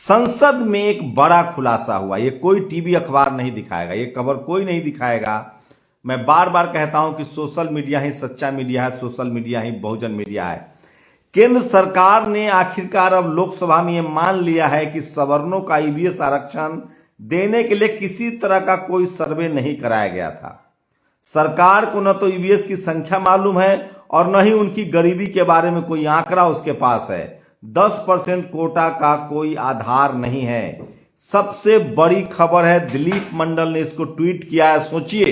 संसद में एक बड़ा खुलासा हुआ। ये कोई टीवी अखबार नहीं दिखाएगा, ये खबर कोई नहीं दिखाएगा। मैं बार बार कहता हूं कि सोशल मीडिया ही सच्चा मीडिया है, सोशल मीडिया ही बहुजन मीडिया है। केंद्र सरकार ने आखिरकार अब लोकसभा में यह मान लिया है कि सवर्णों का ईवीएस आरक्षण देने के लिए किसी तरह का कोई सर्वे नहीं कराया गया था। सरकार को न तो ईवीएस की संख्या मालूम है और न ही उनकी गरीबी के बारे में कोई आंकड़ा उसके पास है। 10% कोटा का कोई आधार नहीं है। सबसे बड़ी खबर है, दिलीप मंडल ने इसको ट्वीट किया है। सोचिए,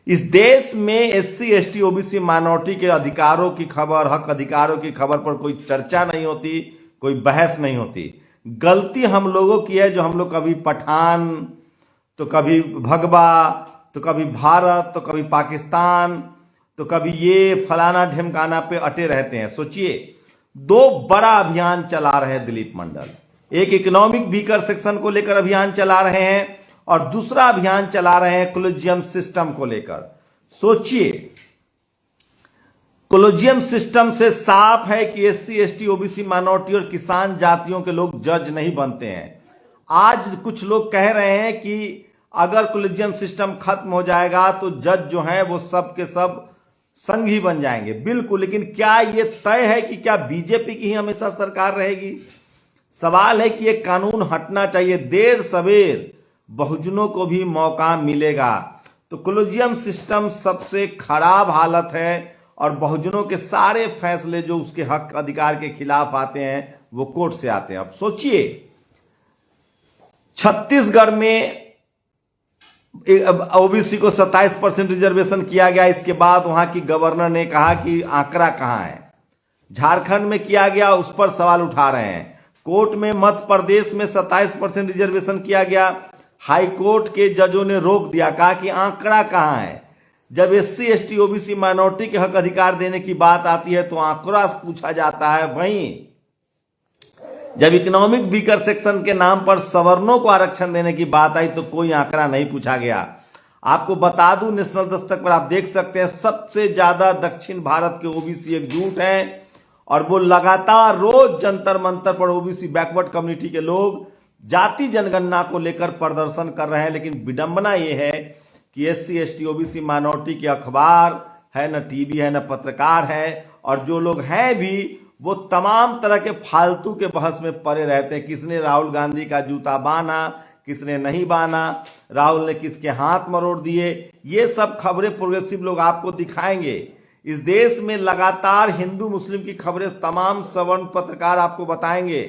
इस देश में एससी एसटी ओबीसी माइनॉरिटी के अधिकारों की खबर, हक अधिकारों की खबर पर कोई चर्चा नहीं होती, कोई बहस नहीं होती। गलती हम लोगों की है, जो हम लोग कभी पठान तो कभी भगवा तो कभी भारत तो कभी पाकिस्तान तो कभी ये फलाना ढिमकाना पे अटे रहते हैं। सोचिए, 2 बड़ा अभियान चला रहे हैं दिलीप मंडल। एक इकोनॉमिक वीकर सेक्शन को लेकर अभियान चला रहे हैं और दूसरा अभियान चला रहे हैं कॉलेजियम सिस्टम को लेकर। सोचिए, कॉलेजियम सिस्टम से साफ है कि एससी एसटी ओबीसी माइनॉरिटी और किसान जातियों के लोग जज नहीं बनते हैं। आज कुछ लोग कह रहे हैं कि अगर कॉलेजियम सिस्टम खत्म हो जाएगा तो जज जो हैं वो सब के सब संघ ही बन जाएंगे। बिल्कुल, लेकिन क्या यह तय है कि क्या बीजेपी की ही हमेशा सरकार रहेगी? सवाल है कि यह कानून हटना चाहिए। देर सवेर बहुजनों को भी मौका मिलेगा। तो कॉलेजियम सिस्टम सबसे खराब हालत है और बहुजनों के सारे फैसले जो उसके हक अधिकार के खिलाफ आते हैं वो कोर्ट से आते हैं। अब सोचिए, छत्तीसगढ़ में ओबीसी को 27% रिजर्वेशन किया गया। इसके बाद वहां की गवर्नर ने कहा कि आंकड़ा कहां है। झारखंड में किया गया, उस पर सवाल उठा रहे हैं। कोर्ट में मध्य प्रदेश में 27% रिजर्वेशन किया गया। हाई कोर्ट के जजों ने रोक दिया, कहा कि आंकड़ा कहां है। जब एससी एसटी ओबीसी माइनॉरिटी के हक अधिकार देने की बात आती है तो आंकड़ा पूछा जाता है। वहीं जब इकोनॉमिक वीकर सेक्शन के नाम पर सवर्णों को आरक्षण देने की बात आई तो कोई आंकड़ा नहीं पूछा गया। आपको बता दूं, नेशनल दस्तक पर आप देख सकते हैं, सबसे ज्यादा दक्षिण भारत के ओबीसी एकजुट हैं और वो लगातार रोज जंतर मंतर पर ओबीसी बैकवर्ड कम्युनिटी के लोग जाति जनगणना को लेकर प्रदर्शन कर रहे हैं। लेकिन विडंबना ये है कि एससी एसटी ओबीसी माइनॉरिटी के अखबार है, न टीवी है, न पत्रकार है, और जो लोग हैं भी वो तमाम तरह के फालतू के बहस में पड़े रहते हैं। किसने राहुल गांधी का जूता बांधा, किसने नहीं बांधा, राहुल ने किसके हाथ मरोड़ दिए, ये सब खबरें प्रोग्रेसिव लोग आपको दिखाएंगे। इस देश में लगातार हिंदू मुस्लिम की खबरें तमाम सवर्ण पत्रकार आपको बताएंगे,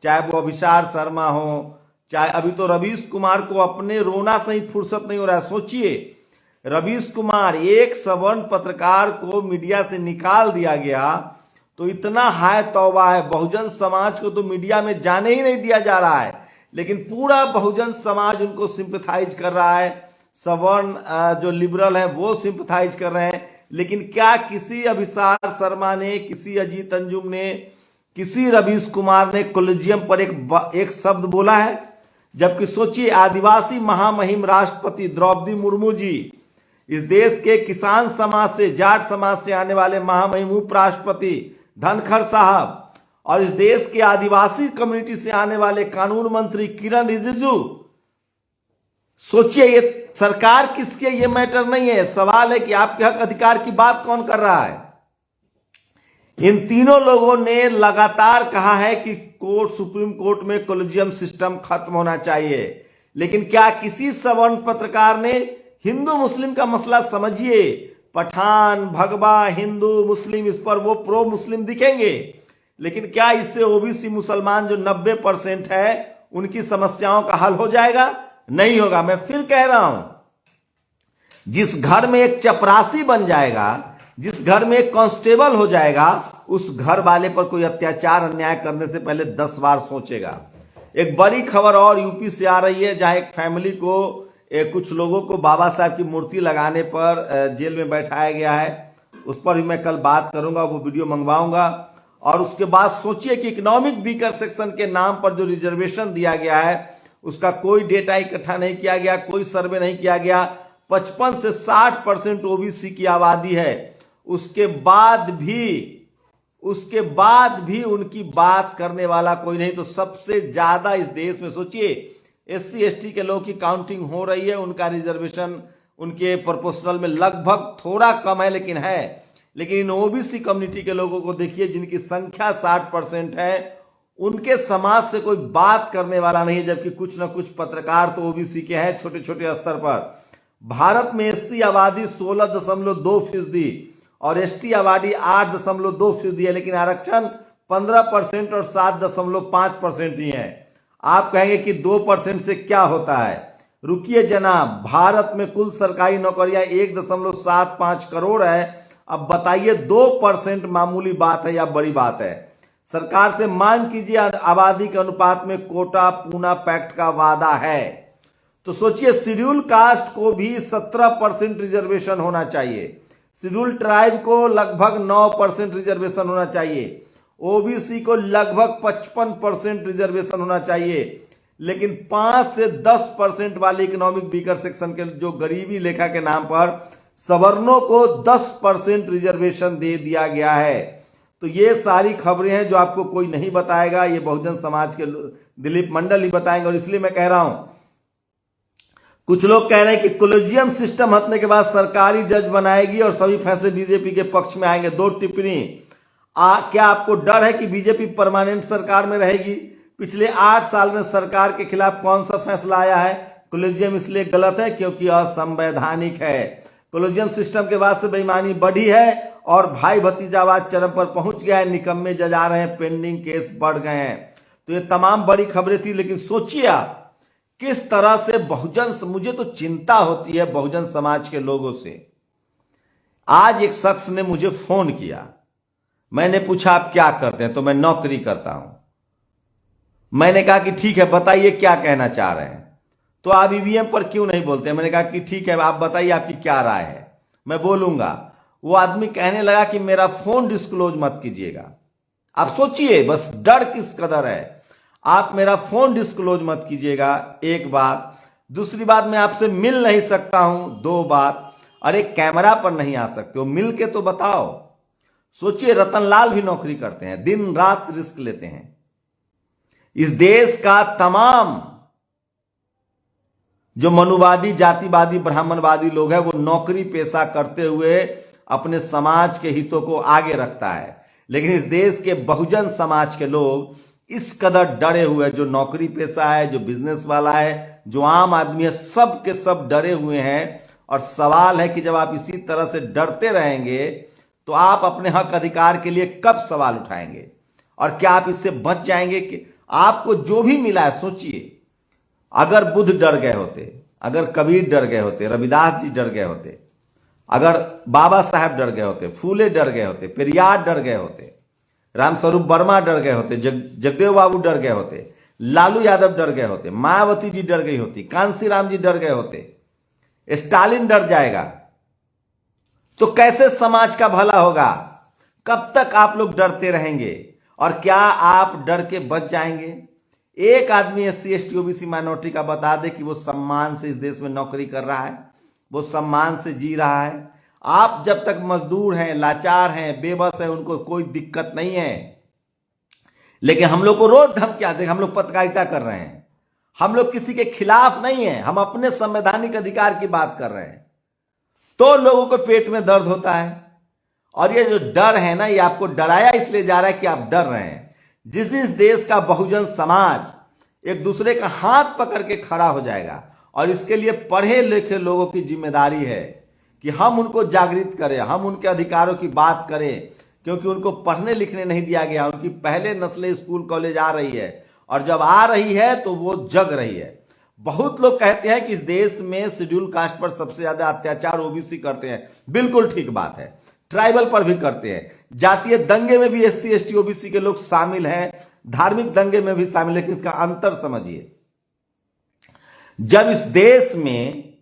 चाहे वो अभिसार शर्मा हो, चाहे अभी तो रवीश कुमार को अपने रोना से ही फुर्सत नहीं हो रहा है। सोचिए, रवीश कुमार, एक सवर्ण पत्रकार को मीडिया से निकाल दिया गया तो इतना हाय तौबा है। बहुजन समाज को तो मीडिया में जाने ही नहीं दिया जा रहा है, लेकिन पूरा बहुजन समाज उनको सिंपैथाइज कर रहा है। सवर्ण जो लिबरल है वो सिंपैथाइज कर रहे हैं। लेकिन क्या किसी अभिसार शर्मा ने, किसी अजीत अंजुम ने, किसी रवीश कुमार ने कॉलेजियम पर एक शब्द बोला है? जबकि सोचिए, आदिवासी महामहिम राष्ट्रपति द्रौपदी मुर्मू जी, इस देश के किसान समाज से, जाट समाज से आने वाले महामहिम उपराष्ट्रपति धनखड़ साहब, और इस देश के आदिवासी कम्युनिटी से आने वाले कानून मंत्री किरण रिजिजू। सोचिए, ये सरकार किसके, ये मैटर नहीं है। सवाल है कि आपके हक अधिकार की बात कौन कर रहा है। इन तीनों लोगों ने लगातार कहा है कि कोर्ट, सुप्रीम कोर्ट में कॉलेजियम सिस्टम खत्म होना चाहिए। लेकिन क्या किसी सवर्ण पत्रकार ने हिंदू मुस्लिम का मसला, समझिए, पठान भगवा हिंदू मुस्लिम, इस पर वो प्रो मुस्लिम दिखेंगे, लेकिन क्या इससे ओबीसी मुसलमान जो 90% है उनकी समस्याओं का हल हो जाएगा? नहीं होगा। मैं फिर कह रहा हूं, जिस घर में एक चपरासी बन जाएगा, जिस घर में एक कांस्टेबल हो जाएगा, उस घर वाले पर कोई अत्याचार अन्याय करने से पहले 10 बार सोचेगा। एक बड़ी खबर और यूपी से आ रही है, जहां एक फैमिली को, कुछ लोगों को बाबा साहब की मूर्ति लगाने पर जेल में बैठाया गया है। उस पर भी मैं कल बात करूंगा, वो वीडियो मंगवाऊंगा। और उसके बाद सोचिए कि इकोनॉमिक वीकर सेक्शन के नाम पर जो रिजर्वेशन दिया गया है उसका कोई डेटा इकट्ठा नहीं किया गया, कोई सर्वे नहीं किया गया। 55 से 60% ओबीसी की आबादी है, उसके बाद भी उसके बाद भी उनकी बात करने वाला कोई नहीं। तो सबसे ज्यादा इस देश में सोचिए SC ST के लोगों की काउंटिंग हो रही है, उनका रिजर्वेशन उनके प्रोपोर्शनल में लगभग थोड़ा कम है लेकिन है। लेकिन इन OBC कम्युनिटी के लोगों को देखिए जिनकी संख्या 60% है, उनके समाज से कोई बात करने वाला नहीं है, जबकि कुछ ना कुछ पत्रकार तो OBC के हैं छोटे छोटे स्तर पर। भारत में SC आबादी 16.2% और ST आबादी 8.2% है, लेकिन आरक्षण 15% और 7.5% ही है। आप कहेंगे कि 2% से क्या होता है? रुकिए जनाब, भारत में कुल सरकारी नौकरियां 1.75 करोड़ है। अब बताइए 2% मामूली बात है या बड़ी बात है? सरकार से मांग कीजिए, आबादी के अनुपात में कोटा पूना पैक्ट का वादा है। तो सोचिए शेड्यूल कास्ट को भी 17% रिजर्वेशन होना चाहिए, शेड्यूल ट्राइब को लगभग 9% रिजर्वेशन होना चाहिए, OBC को लगभग 55% रिजर्वेशन होना चाहिए, लेकिन 5 से 10% वाले इकोनॉमिक वीकर सेक्शन के जो गरीबी लेखा के नाम पर सवर्णों को 10% रिजर्वेशन दे दिया गया है। तो ये सारी खबरें हैं जो आपको कोई नहीं बताएगा, ये बहुजन समाज के दिलीप मंडल ही बताएंगे। और इसलिए मैं कह रहा हूं, कुछ लोग कह रहे हैं कि कोलेजियम सिस्टम हटने के बाद सरकारी जज बनाएगी और सभी फैसले बीजेपी के पक्ष में आएंगे। 2 टिप्पणी। क्या आपको डर है कि बीजेपी परमानेंट सरकार में रहेगी? पिछले 8 साल में सरकार के खिलाफ कौन सा फैसला आया है? कोलेजियम इसलिए गलत है क्योंकि असंवैधानिक है। कोलेजियम सिस्टम के बाद से बेईमानी बढ़ी है और भाई भतीजावाद चरम पर पहुंच गया है। निकम्मे जज आ रहे हैं, पेंडिंग केस बढ़ गए हैं। तो ये तमाम बड़ी खबरें थी, लेकिन सोचिए आप किस तरह से मुझे तो चिंता होती है बहुजन समाज के लोगों से। आज एक शख्स ने मुझे फोन किया, मैंने पूछा आप क्या करते हैं? तो मैं नौकरी करता हूं। मैंने कहा कि ठीक है बताइए क्या कहना चाह रहे हैं। तो आप EVM पर क्यों नहीं बोलते? मैंने कहा कि ठीक है आप बताइए आपकी क्या राय है, मैं बोलूंगा। वो आदमी कहने लगा कि मेरा फोन डिस्क्लोज मत कीजिएगा। आप सोचिए बस डर किस कदर है। आप मेरा फोन डिस्क्लोज मत कीजिएगा, एक बात। दूसरी बात, मैं आपसे मिल नहीं सकता हूं, 2 बात। अरे कैमरा पर नहीं आ सकते हो, मिल के तो बताओ। सोचिए रतनलाल भी नौकरी करते हैं, दिन रात रिस्क लेते हैं। इस देश का तमाम जो मनुवादी, जातिवादी, ब्राह्मणवादी लोग हैं, वो नौकरी पेशा करते हुए अपने समाज के हितों को आगे रखता है। लेकिन इस देश के बहुजन समाज के लोग इस कदर डरे हुए, जो नौकरी पेशा है, जो बिजनेस वाला है, जो आम आदमी है, सब के सब डरे हुए हैं। और सवाल है कि जब आप इसी तरह से डरते रहेंगे तो आप अपने हक अधिकार के लिए कब सवाल उठाएंगे? और क्या आप इससे बच जाएंगे? कि आपको जो भी मिला है, सोचिए अगर बुद्ध डर गए होते, अगर कबीर डर गए होते, रविदास जी डर गए होते, अगर बाबा साहब डर गए होते, फूले डर गए होते, पेरियार डर गए होते, रामस्वरूप वर्मा डर गए होते, जगदेव बाबू डर गए होते, लालू यादव डर गए होते, मायावती जी डर गई होती, कांसीराम जी डर गए होते, स्टालिन डर जाएगा, तो कैसे समाज का भला होगा? कब तक आप लोग डरते रहेंगे? और क्या आप डर के बच जाएंगे? एक आदमी SC ST OBC माइनॉरिटी का बता दे कि वो सम्मान से इस देश में नौकरी कर रहा है, वो सम्मान से जी रहा है। आप जब तक मजदूर हैं, लाचार हैं, बेबस हैं, उनको कोई दिक्कत नहीं है। लेकिन हम लोग को रोज धमकियां आते हैं। हम लोग पत्रकारिता कर रहे हैं, हम लोग किसी के खिलाफ नहीं है, हम अपने संवैधानिक अधिकार की बात कर रहे हैं। तो लोगों को पेट में दर्द होता है। और ये जो डर है ना, ये आपको डराया इसलिए जा रहा है कि आप डर रहे हैं। जिस देश का बहुजन समाज एक दूसरे का हाथ पकड़ के खड़ा हो जाएगा, और इसके लिए पढ़े लिखे लोगों की जिम्मेदारी है कि हम उनको जागृत करें, हम उनके अधिकारों की बात करें, क्योंकि उनको पढ़ने लिखने नहीं दिया गया। उनकी पहले नस्लें स्कूल कॉलेज आ रही है, और जब आ रही है तो वो जग रही है। बहुत लोग कहते हैं कि इस देश में शेड्यूल कास्ट पर सबसे ज्यादा अत्याचार OBC करते हैं। बिल्कुल ठीक बात है, ट्राइबल पर भी करते हैं। जातीय दंगे में भी SC ST OBC के लोग शामिल हैं, धार्मिक दंगे में भी शामिल है। लेकिन इसका अंतर समझिए, जब इस देश में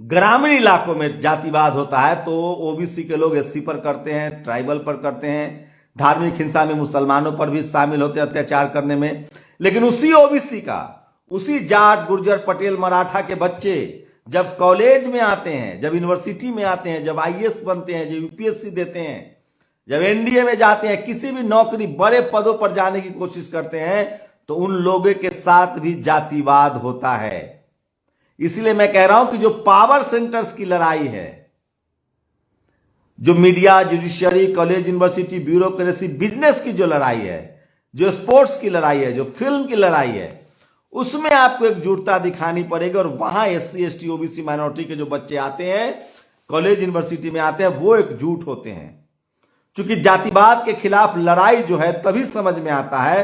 ग्रामीण इलाकों में जातिवाद होता है तो OBC के लोग SC पर करते हैं, ट्राइबल पर करते हैं, धार्मिक हिंसा में मुसलमानों पर भी शामिल होते हैं अत्याचार करने में। लेकिन उसी OBC का, उसी जाट, गुर्जर, पटेल, मराठा के बच्चे जब कॉलेज में आते हैं, जब यूनिवर्सिटी में आते हैं, जब IAS बनते हैं, जब UPSC देते हैं, जब एनडीए में जाते हैं, किसी भी नौकरी बड़े पदों पर जाने की कोशिश करते हैं, तो उन लोगों के साथ भी जातिवाद होता है। इसलिए मैं कह रहा हूं कि जो पावर सेंटर्स की लड़ाई है, जो media, judiciary, college, university, bureaucracy, business की जो लड़ाई है, जो स्पोर्ट्स की लड़ाई है, जो फिल्म की लड़ाई है, उसमें आपको एकजुटता दिखानी पड़ेगी। और वहां एससी, एसटी, ओबीसी, माइनॉरिटी के जो बच्चे आते हैं, कॉलेज, यूनिवर्सिटी में आते हैं, वो एकजुट होते हैं। क्योंकि जातिवाद के खिलाफ लड़ाई जो है तभी समझ में आता है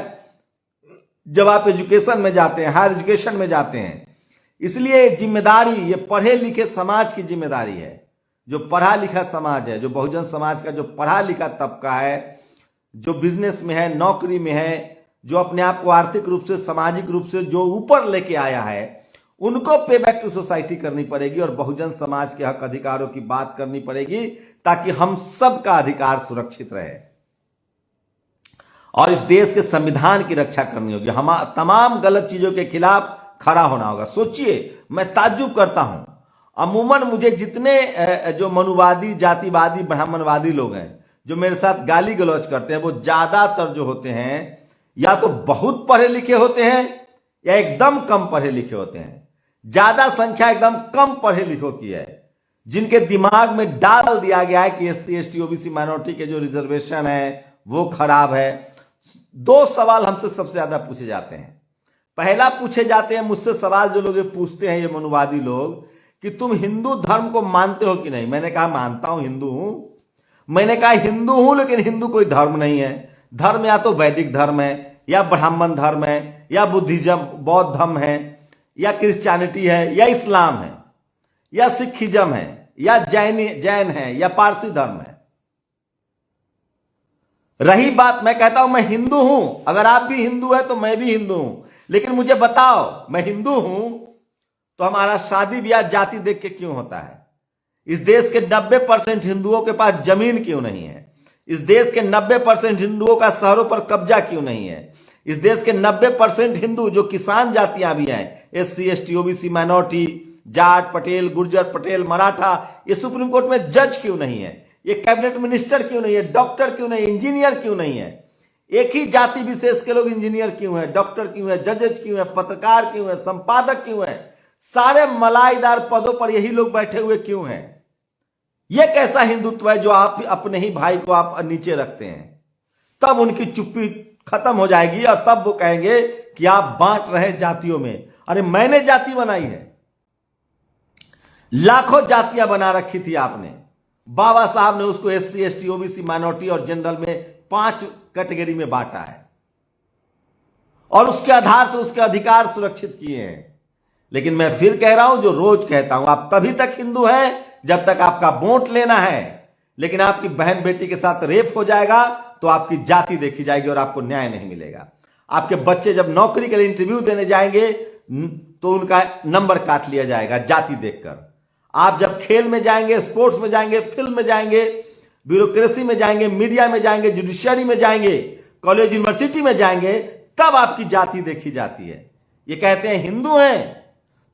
जब आप एजुकेशन में जाते हैं, हायर एजुकेशन में जाते हैं। इसलिए जिम्मेदारी ये पढ़े लिखे समाज की जिम्मेदारी है। जो पढ़ा लिखा समाज है, जो बहुजन समाज का जो पढ़ा लिखा तबका है, जो बिजनेस में है, नौकरी में है, जो अपने आप को आर्थिक रूप से, सामाजिक रूप से जो ऊपर लेके आया है, उनको पे बैक टू सोसाइटी करनी पड़ेगी और बहुजन समाज के हक अधिकारों की बात करनी पड़ेगी, ताकि हम सबका अधिकार सुरक्षित रहे। और इस देश के संविधान की रक्षा करनी होगी। हम तमाम गलत चीजों के खिलाफ खड़ा होना होगा। सोचिए, मैं ताज्जुब करता हूं, अमूमन मुझे जितने जो मनुवादी, जातिवादी, ब्राह्मणवादी लोग हैं जो मेरे साथ गाली गलौज करते हैं, वो ज्यादातर जो होते हैं या तो बहुत पढ़े लिखे होते हैं या एकदम कम पढ़े लिखे होते हैं। ज्यादा संख्या एकदम कम पढ़े लिखों की है, जिनके दिमाग में डाल दिया गया है कि एससी, एसटी, ओबीसी, माइनॉरिटी के जो रिजर्वेशन है वो खराब है। दो सवाल हमसे सबसे ज्यादा पूछे जाते हैं। पहला पूछे जाते हैं मुझसे सवाल, जो लोग ये पूछते हैं, ये मनुवादी लोग, कि तुम हिंदू धर्म को मानते हो कि नहीं। मैंने कहा मानता हूं, हिंदू हूं। मैंने कहा हिंदू हूं, लेकिन हिंदू कोई धर्म नहीं है। धर्म या तो वैदिक धर्म है, या ब्राह्मण धर्म है, या बुद्धिज्म, बौद्ध धर्म है, या क्रिश्चियनिटी है, या इस्लाम है, या सिखिज्म है, या जैन है, या पारसी धर्म है। रही बात, मैं कहता हूं मैं हिंदू हूं। अगर आप भी हिंदू है तो मैं भी हिंदू हूं, लेकिन मुझे बताओ, मैं हिंदू हूं तो हमारा शादी ब्याह जाति देख के क्यों होता है? इस देश के 90% हिंदुओं के पास जमीन क्यों नहीं है? इस देश के 90% हिंदुओं का शहरों पर कब्जा क्यों नहीं है? इस देश के 90% हिंदू जो किसान जातियां भी हैं, SC, ST, OBC, minority, Jat, Patel, Gurjar, Patel, Maratha, ये सुप्रीम कोर्ट में जज क्यों नहीं है? ये कैबिनेट मिनिस्टर क्यों नहीं है? डॉक्टर क्यों नहीं? इंजीनियर क्यों नहीं है? एक ही जाति विशेष के लोग इंजीनियर क्यों है? डॉक्टर क्यों है? जजेज क्यों है? पत्रकार क्यों है? संपादक क्यों है? सारे मलाईदार पदों पर यही लोग बैठे हुए क्यों हैं? यह कैसा हिंदुत्व है जो आप अपने ही भाई को आप नीचे रखते हैं? तब उनकी चुप्पी खत्म हो जाएगी और तब वो कहेंगे कि आप बांट रहे जातियों में। अरे मैंने जाति बनाई है, लाखों जातियां बना रखी थी आपने। बाबा साहब ने उसको एससी, एसटी, ओबीसी, माइनॉरिटी और जनरल में 5 कैटेगरी में बांटा है और उसके आधार से उसके अधिकार सुरक्षित किए हैं। लेकिन मैं फिर कह रहा हूं, जो रोज कहता हूं, आप तभी तक हिंदू हैं जब तक आपका वोट लेना है। लेकिन आपकी बहन बेटी के साथ रेप हो जाएगा तो आपकी जाति देखी जाएगी और आपको न्याय नहीं मिलेगा। आपके बच्चे जब नौकरी के लिए इंटरव्यू देने जाएंगे तो उनका नंबर काट लिया जाएगा जाति देखकर। आप जब खेल में जाएंगे, स्पोर्ट्स में जाएंगे, फिल्म में जाएंगे, ब्यूरोक्रेसी में जाएंगे, मीडिया में जाएंगे, जुडिशरी में जाएंगे, कॉलेज यूनिवर्सिटी में जाएंगे, तब आपकी जाति देखी जाती है। ये कहते हैं हिंदू हैं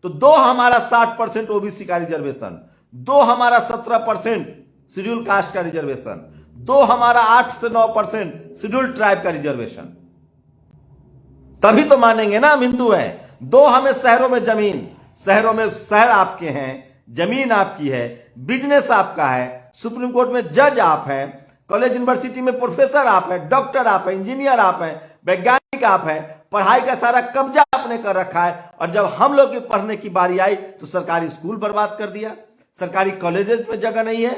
तो दो हमारा 60% ओबीसी का रिजर्वेशन, दो हमारा 17% शेड्यूल कास्ट का रिजर्वेशन, दो हमारा 8 से 9% शेड्यूल ट्राइब का रिजर्वेशन, तभी तो मानेंगे ना हम हिंदू हैं। दो हमें शहरों में जमीन, शहरों में शहर आपके हैं, जमीन आपकी है, बिजनेस आपका है, सुप्रीम कोर्ट में जज आप हैं, कॉलेज यूनिवर्सिटी में प्रोफेसर आप हैं, डॉक्टर आप हैं, इंजीनियर आप हैं, वैज्ञानिक आप हैं, पढ़ाई का सारा कब्जा आपने कर रखा है। और जब हम लोग की पढ़ने की बारी आई तो सरकारी स्कूल बर्बाद कर दिया, सरकारी कॉलेजेस में जगह नहीं है।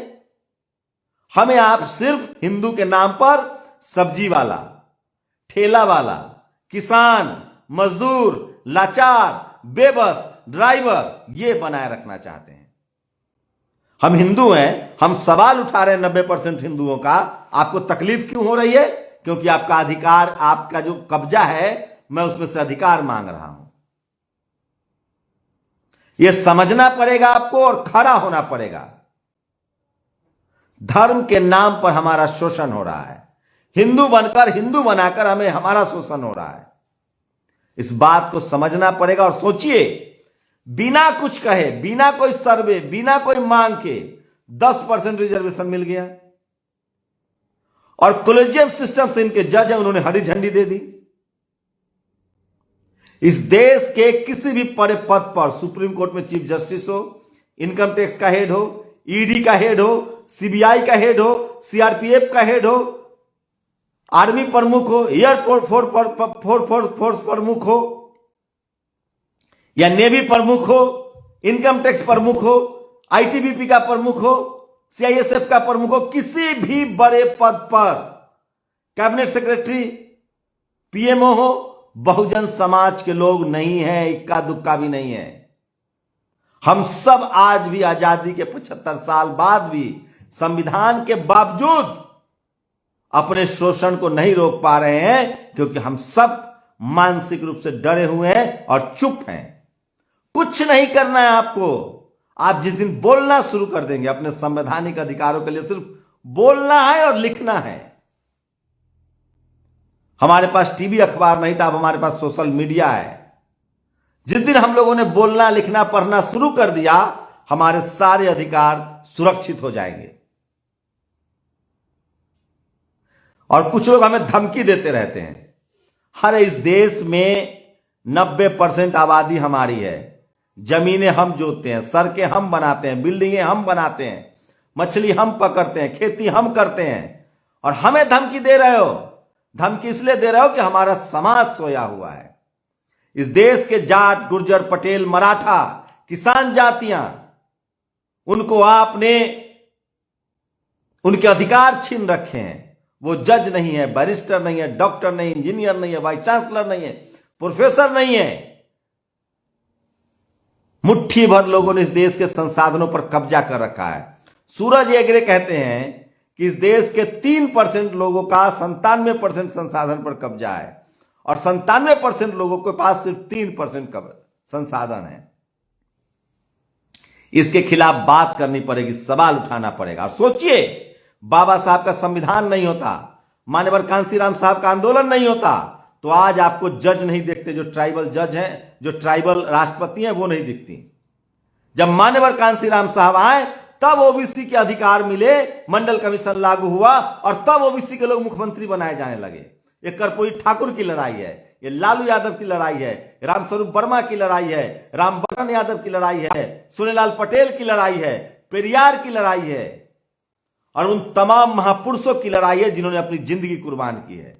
हमें आप सिर्फ हिंदू के नाम पर सब्जी वाला, ठेला वाला, किसान, मजदूर, लाचार, बेबस, ड्राइवर ये बनाए रखना चाहते हैं। हम हिंदू हैं, हम सवाल उठा रहे हैं 90% हिंदुओं का। आपको तकलीफ क्यों हो रही है? क्योंकि आपका अधिकार, आपका जो कब्जा है, मैं उसमें से अधिकार मांग रहा हूं। यह समझना पड़ेगा आपको और खड़ा होना पड़ेगा। धर्म के नाम पर हमारा शोषण हो रहा है, हिंदू बनकर, हिंदू बनाकर हमें हमारा शोषण हो रहा है। इस बात को समझना पड़ेगा। और सोचिए, बिना कुछ कहे, बिना कोई सर्वे, बिना कोई मांग के 10% रिजर्वेशन मिल गया। और कॉलेजियम सिस्टम से इनके जज हैं, उन्होंने हरी झंडी दे दी। इस देश के किसी भी बड़े पद पर, सुप्रीम कोर्ट में चीफ जस्टिस हो, इनकम टैक्स का हेड हो, ईडी का हेड हो, सीबीआई का हेड हो, सीआरपीएफ का हेड हो, आर्मी प्रमुख हो, एयरपोर्ट फोर्स प्रमुख हो, या नेवी प्रमुख हो, इनकम टैक्स प्रमुख हो, आईटीबीपी का प्रमुख हो, सीआईएसएफ का प्रमुख हो, किसी भी बड़े पद पर, कैबिनेट सेक्रेटरी, पीएमओ हो, बहुजन समाज के लोग नहीं हैं, इक्का दुक्का भी नहीं है। हम सब आज भी आजादी के 75 साल बाद भी संविधान के बावजूद अपने शोषण को नहीं रोक पा रहे हैं, क्योंकि हम सब मानसिक रूप से डरे हुए हैं और चुप हैं। कुछ नहीं करना है आपको। आप जिस दिन बोलना शुरू कर देंगे अपने संवैधानिक अधिकारों के लिए, सिर्फ बोलना है और लिखना है। हमारे पास टीवी अखबार नहीं था, अब हमारे पास सोशल मीडिया है। जिस दिन हम लोगों ने बोलना, लिखना, पढ़ना शुरू कर दिया, हमारे सारे अधिकार सुरक्षित हो जाएंगे। और कुछ लोग हमें धमकी देते रहते हैं। अरे इस देश में 90% आबादी हमारी है। जमीनें हम जोतते हैं, सड़कें हम बनाते हैं, बिल्डिंगें हम बनाते हैं, मछली हम पकड़ते हैं, खेती हम करते हैं, और हमें धमकी दे रहे हो। धमकी इसलिए दे रहे हो कि हमारा समाज सोया हुआ है। इस देश के जाट, गुर्जर, पटेल, मराठा, किसान जातियां, उनको आपने उनके अधिकार छीन रखे हैं। वो जज नहीं है, बैरिस्टर नहीं है, डॉक्टर नहीं, इंजीनियर नहीं है, वाइस चांसलर नहीं है, प्रोफेसर नहीं है। मुट्ठी भर लोगों ने इस देश के संसाधनों पर कब्जा कर रखा है। सूरज एग्रे कहते हैं कि इस देश के 3% लोगों का 97% संसाधन पर कब्जा है, और 97% लोगों के पास सिर्फ 3% संसाधन है। इसके खिलाफ बात करनी पड़ेगी, सवाल उठाना पड़ेगा। और सोचिए, बाबा साहब का संविधान नहीं होता, मान्यवर कांशीराम साहब का आंदोलन नहीं होता, तो आज आपको जज नहीं देखते। जो ट्राइबल जज हैं, जो ट्राइबल राष्ट्रपति हैं, वो नहीं दिखती। जब मान्यवर कांशीराम साहब आए, तब ओबीसी के अधिकार मिले, मंडल कमीशन लागू हुआ, और तब ओबीसी के लोग मुख्यमंत्री बनाए जाने लगे। ये कर्पूरी ठाकुर की लड़ाई है, ये लालू यादव की लड़ाई है, रामस्वरूप वर्मा की लड़ाई है, रामबरन यादव की लड़ाई है, सोनेलाल पटेल की लड़ाई है, पेरियार की लड़ाई है, और उन तमाम महापुरुषों की लड़ाई है जिन्होंने अपनी जिंदगी कुर्बान की है।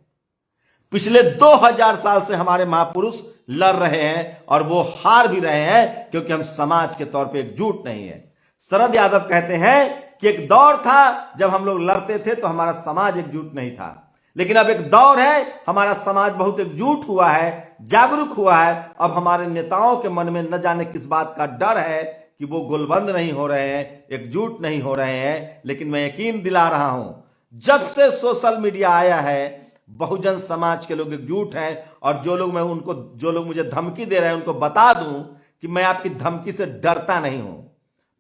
पिछले 2000 साल से हमारे महापुरुष लड़ रहे हैं, और वो हार भी रहे हैं, क्योंकि हम समाज के तौर पे एकजुट नहीं है। शरद यादव कहते हैं कि एक दौर था जब हम लोग लड़ते थे तो हमारा समाज एकजुट नहीं था, लेकिन अब एक दौर है, हमारा समाज बहुत एकजुट हुआ है, जागरूक हुआ है। अब हमारे नेताओं के मन में न जाने किस बात का डर है कि वो गोलबंद नहीं हो रहे हैं, एकजुट नहीं हो रहे हैं। लेकिन मैं यकीन दिला रहा हूं, जब से सोशल मीडिया आया है, बहुजन समाज के लोग एकजुट हैं। और जो लोग मुझे धमकी दे रहे हैं, उनको बता दूं कि मैं आपकी धमकी से डरता नहीं हूं।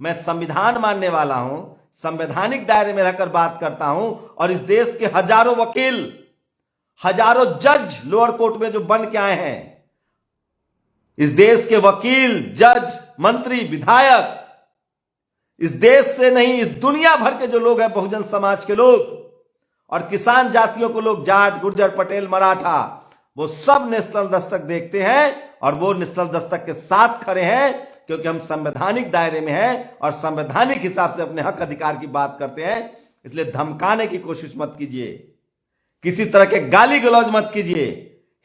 मैं संविधान मानने वाला हूं, संवैधानिक दायरे में रहकर बात करता हूं, और इस देश के हजारों वकील, हजारों जज लोअर कोर्ट में जो बन के आए हैं, इस देश के वकील, जज, मंत्री, विधायक, इस देश से नहीं, इस दुनिया भर के जो लोग हैं, बहुजन समाज के लोग और किसान जातियों को लोग, जाट, गुर्जर, पटेल, मराठा, वो सब नेशनल दस्तक देखते हैं, और वो नेशनल दस्तक के साथ खड़े हैं, क्योंकि हम संवैधानिक दायरे में हैं और संवैधानिक हिसाब से अपने हक अधिकार की बात करते हैं। इसलिए धमकाने की कोशिश मत कीजिए, किसी तरह के गाली गलौज मत कीजिए,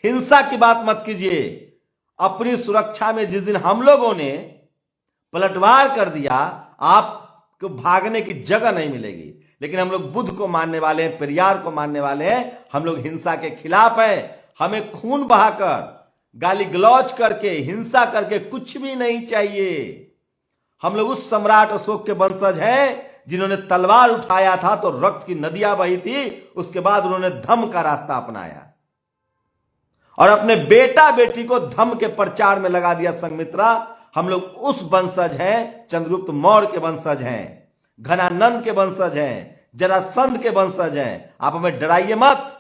हिंसा की बात मत कीजिए। अपनी सुरक्षा में जिस दिन हम लोगों ने पलटवार कर दिया, आपको भागने की जगह नहीं मिलेगी। लेकिन हम लोग बुद्ध को मानने वाले हैं, पेरियार को मानने वाले हैं, हम लोग हिंसा के खिलाफ हैं। हमें खून बहाकर, गाली गलौज करके, हिंसा करके कुछ भी नहीं चाहिए। हम लोग उस सम्राट अशोक के वंशज हैं जिन्होंने तलवार उठाया था तो रक्त की नदियां बही थी, उसके बाद उन्होंने धम्म का रास्ता अपनाया और अपने बेटा बेटी को धम्म के प्रचार में लगा दिया। संघमित्रा, हम लोग उस वंशज हैं, चंद्रगुप्त मौर्य के वंशज हैं, घनानंद के वंशज हैं, जरासंध के वंशज हैं। आप हमें डराइए मत।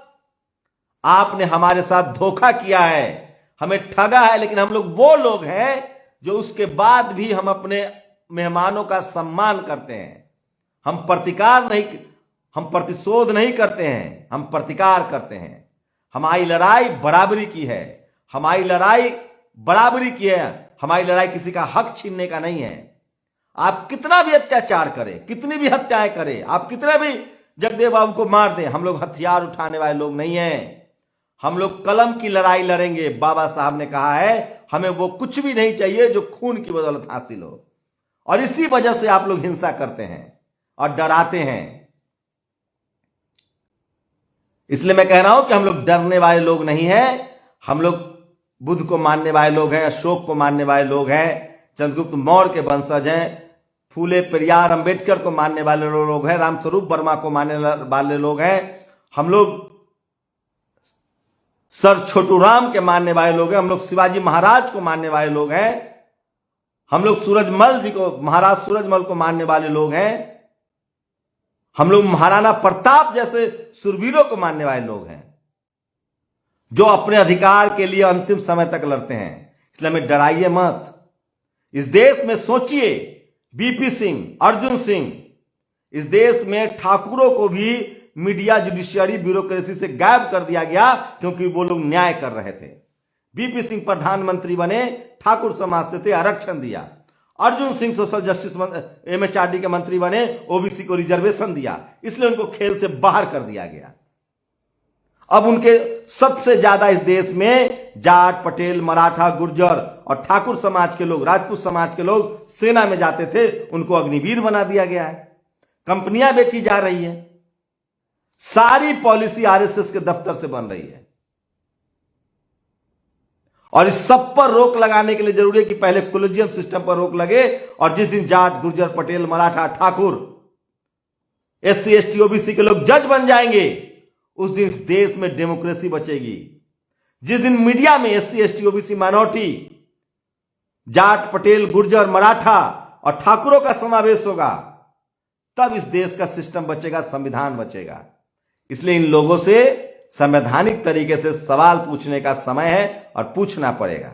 आपने हमारे साथ धोखा किया है, हमें ठगा है, लेकिन हम लोग वो लोग हैं जो उसके बाद भी हम अपने मेहमानों का सम्मान करते हैं। हम प्रतिकार नहीं हम प्रतिशोध नहीं करते हैं, हम प्रतिकार करते हैं। हमारी लड़ाई बराबरी की है, हमारी लड़ाई बराबरी की है। हमारी लड़ाई किसी का हक छीनने का नहीं है। आप कितना भी अत्याचार करें, कितनी भी हत्याएं करें, आप कितने भी जगदेव बाबू को मार दें, हम लोग हथियार उठाने वाले लोग नहीं हैं। हम लोग कलम की लड़ाई लड़ेंगे। बाबा साहब ने कहा है हमें वो कुछ भी नहीं चाहिए जो खून की बदौलत हासिल हो। और इसी वजह से आप लोग हिंसा करते हैं और डराते हैं। इसलिए मैं कह रहा हूं कि हम लोग डरने वाले लोग नहीं हैं। हम लोग बुद्ध को मानने वाले लोग हैं, अशोक को मानने वाले लोग हैं, चंद्रगुप्त मौर्य के वंशज हैं, फूले पेरियार अंबेडकर को मानने वाले लोग हैं, रामस्वरूप वर्मा को मानने वाले लोग हैं, हम लोग सर छोटू राम के मानने वाले लोग हैं, हम लोग शिवाजी महाराज को मानने वाले लोग हैं, हम लोग सूरजमल जी को, महाराज सूरजमल को मानने वाले लोग हैं, हम लोग महाराणा प्रताप जैसे सुरवीरों को मानने वाले लोग हैं जो अपने अधिकार के लिए अंतिम समय तक लड़ते हैं। इसलिए हमें डराइए मत। इस देश में सोचिए, बीपी सिंह, अर्जुन सिंह, इस देश में ठाकुरों को भी मीडिया जुडिशियरी ब्यूरोक्रेसी से गायब कर दिया गया क्योंकि वो लोग न्याय कर रहे थे। बीपी सिंह प्रधानमंत्री बने, ठाकुर समाज से थे, आरक्षण दिया। Arjun Singh social justice MHRD के मंत्री बने, ओबीसी को रिजर्वेशन दिया, इसलिए उनको खेल से बाहर कर दिया गया। अब उनके सबसे ज्यादा इस देश में जाट, पटेल, मराठा, गुर्जर और ठाकुर समाज के लोग, राजपूत समाज के लोग सेना में जाते थे, उनको अग्निवीर बना दिया गया है। कंपनियां बेची जा रही है, सारी पॉलिसी आरएसएस के दफ्तर से बन रही है। और इस सब पर रोक लगाने के लिए जरूरी है कि पहले कोलिजियम सिस्टम पर रोक लगे। और जिस दिन Jat, Gurjar, Patel, Maratha, Thakur, SC, ST, OBC के लोग जज बन जाएंगे, उस दिन इस देश में डेमोक्रेसी बचेगी। जिस दिन मीडिया में SC, ST, OBC, minority, Jat, Patel, Gurjar, Maratha और ठाकुरों का समावेश होगा, तब इस देश का सिस्टम बचेगा, संविधान बचेगा। इसलिए इन लोगों से संवैधानिक तरीके से सवाल पूछने का समय है और पूछना पड़ेगा।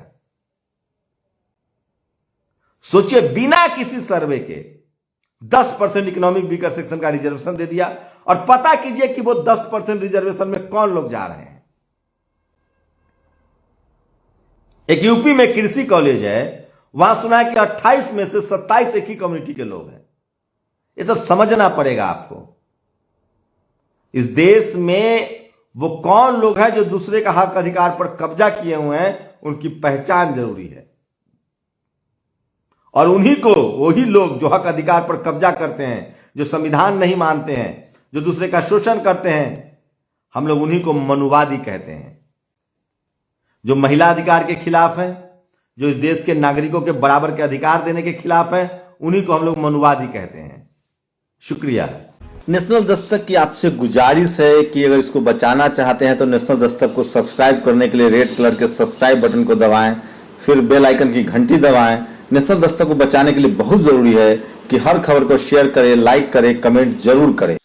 सोचिए, बिना किसी सर्वे के 10% इकोनॉमिक वीकर सेक्शन का रिजर्वेशन दे दिया। और पता कीजिए कि वो 10% रिजर्वेशन में कौन लोग जा रहे हैं। एक यूपी में कृषि कॉलेज है, वहां सुना है कि 28 में से 27 एक ही कम्युनिटी के लोग हैं। ये सब समझना पड़ेगा आपको। इस देश में वो कौन लोग हैं जो दूसरे का हक अधिकार पर कब्जा किए हुए हैं, उनकी पहचान जरूरी है। और उन्हीं को, वही लोग जो हक अधिकार पर कब्जा करते हैं, जो संविधान नहीं मानते हैं, जो दूसरे का शोषण करते हैं, हम लोग उन्हीं को मनुवादी कहते हैं। जो महिला अधिकार के खिलाफ हैं, जो इस देश के नागरिकों के बराबर के अधिकार देने के खिलाफ हैं, उन्हीं को हम लोग मनुवादी कहते हैं। शुक्रिया। नेशनल दस्तक की आपसे गुजारिश है कि अगर इसको बचाना चाहते हैं तो नेशनल दस्तक को सब्सक्राइब करने के लिए रेड कलर के सब्सक्राइब बटन को दबाएं, फिर बेल आइकन की घंटी दबाएं। नेशनल दस्तक को बचाने के लिए बहुत जरूरी है कि हर खबर को शेयर करें, लाइक करें, कमेंट जरूर करें।